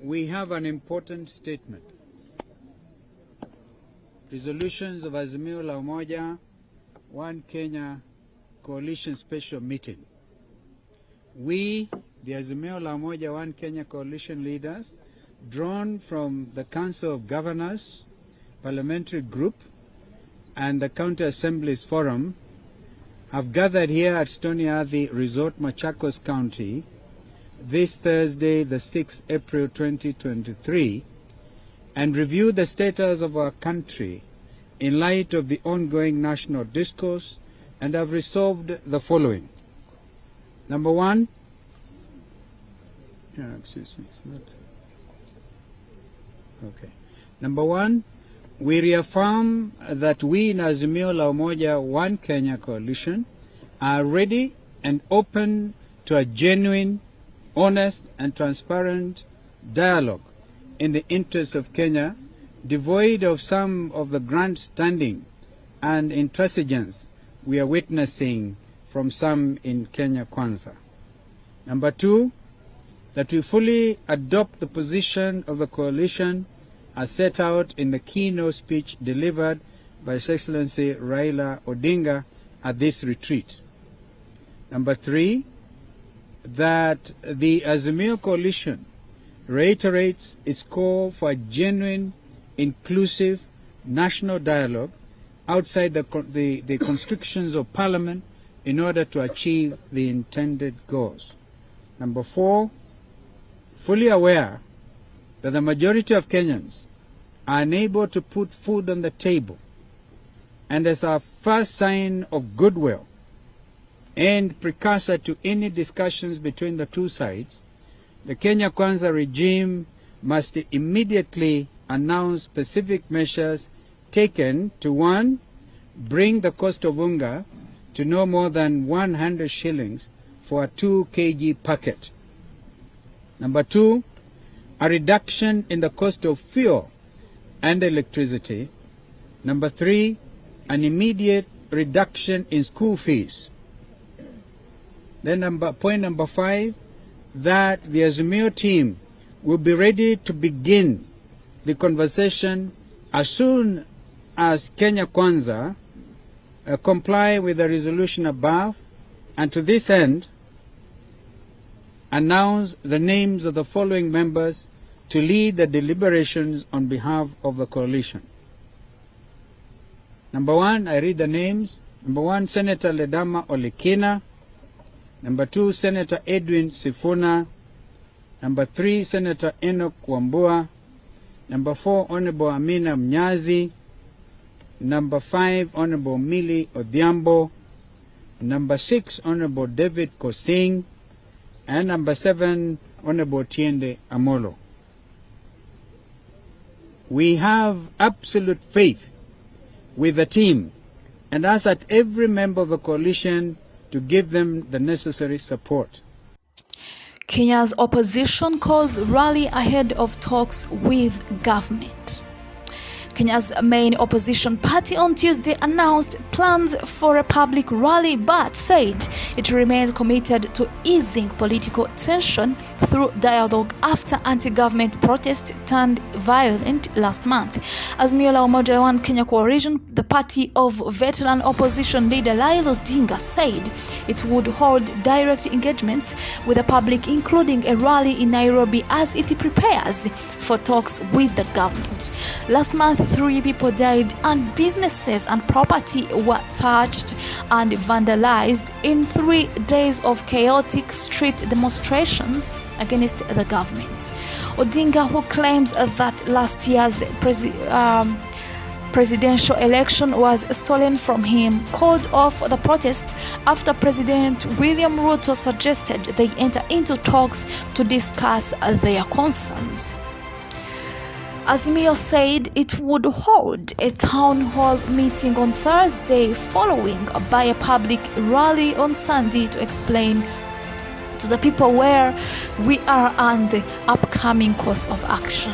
we have an important statement. Resolutions of Azimio la Umoja, One Kenya Coalition Special Meeting. We, the Azimio la Umoja, One Kenya Coalition leaders, drawn from the Council of Governors, Parliamentary Group, and the County Assemblies Forum, have gathered here at Stony Athi Resort, Machakos County, this Thursday, the 6th April 2023, and review the status of our country in light of the ongoing national discourse, and have resolved the following. Number one, Number one, we reaffirm that we in Azimio la Umoja One Kenya Coalition are ready and open to a genuine, honest and transparent dialogue in the interest of Kenya, devoid of some of the grandstanding and intransigence we are witnessing from some in Kenya Kwanza. Number two, that we fully adopt the position of the coalition as set out in the keynote speech delivered by His Excellency Raila Odinga at this retreat. Number three, that the Azimio Coalition reiterates its call for a genuine, inclusive, national dialogue outside the constrictions of Parliament in order to achieve the intended goals. Number four, fully aware that the majority of Kenyans are unable to put food on the table, and as a first sign of goodwill and precursor to any discussions between the two sides, the Kenya Kwanza regime must immediately announce specific measures taken to, one, bring the cost of unga to no more than 100 shillings for a 2 kg packet. Number two, a reduction in the cost of fuel and electricity. Number three, an immediate reduction in school fees. Then point number five, that the Azimio team will be ready to begin the conversation as soon as Kenya Kwanza comply with the resolution above, and to this end, announce the names of the following members to lead the deliberations on behalf of the coalition. Number one, I read the names. Number one, Senator Ledama Olekina. Number two, Senator Edwin Sifuna. Number three, Senator Enoch Wambua. Number four, Honorable Amina Mnyazi. Number five, Honorable Millie Odhiambo. Number six, Honorable David Kosing. And number seven, Honorable Tiende Amolo. We have absolute faith with the team and ask that every member of the coalition to give them the necessary support. Kenya's opposition calls rally ahead of talks with government. Kenya's main opposition party on Tuesday announced plans for a public rally but said it remains committed to easing political tension through dialogue after anti-government protests turned violent last month. Azimio la Umoja One Kenya Coalition, the party of veteran opposition leader Raila Odinga, said it would hold direct engagements with the public, including a rally in Nairobi, as it prepares for talks with the government. Last month, 3 people died and businesses and property were touched and vandalized in 3 days of chaotic street demonstrations against the government. Odinga, who claims that last year's presidential election was stolen from him, called off the protests after President William Ruto suggested they enter into talks to discuss their concerns. Azimio said it would hold a town hall meeting on Thursday, following by a public rally on Sunday to explain to the people where we are and the upcoming course of action.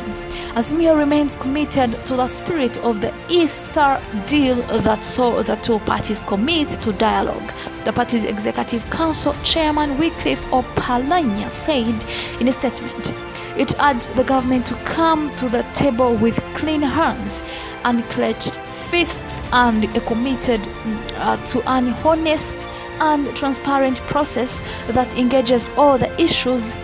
Azimio remains committed to the spirit of the Easter deal that saw the two parties commit to dialogue. The party's Executive Council Chairman Wycliffe Oparanya said in a statement, It urged the government to come to the table with clean hands, unclenched fists, and a committed to an honest and transparent process that engages all the issues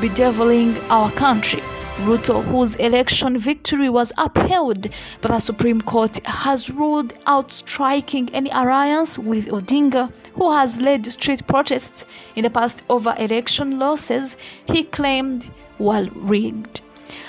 bedeviling our country. Ruto, whose election victory was upheld by the Supreme Court, has ruled out striking any alliance with Odinga, who has led street protests in the past over election losses he claimed were rigged.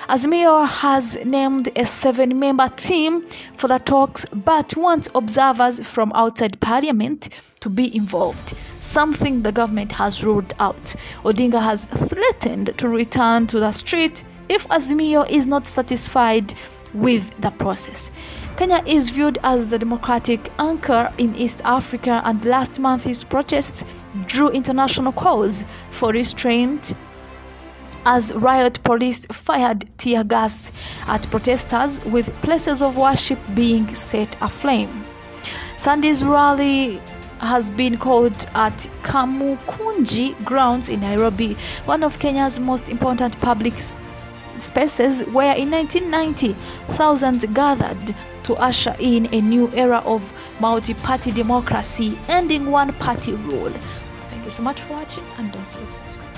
Azimio has named a 7-member team for the talks but wants observers from outside parliament to be involved, something the government has ruled out. Odinga has threatened to return to the street if Azimio is not satisfied with the process. Kenya is viewed as the democratic anchor in East Africa, and last month's protests drew international calls for restraint as riot police fired tear gas at protesters, with places of worship being set aflame. Sunday's rally has been called at Kamukunji grounds in Nairobi, one of Kenya's most important public spaces, where in 1990 thousands gathered to usher in a new era of multi-party democracy, ending one-party rule. Thank you so much for watching, and don't forget to subscribe.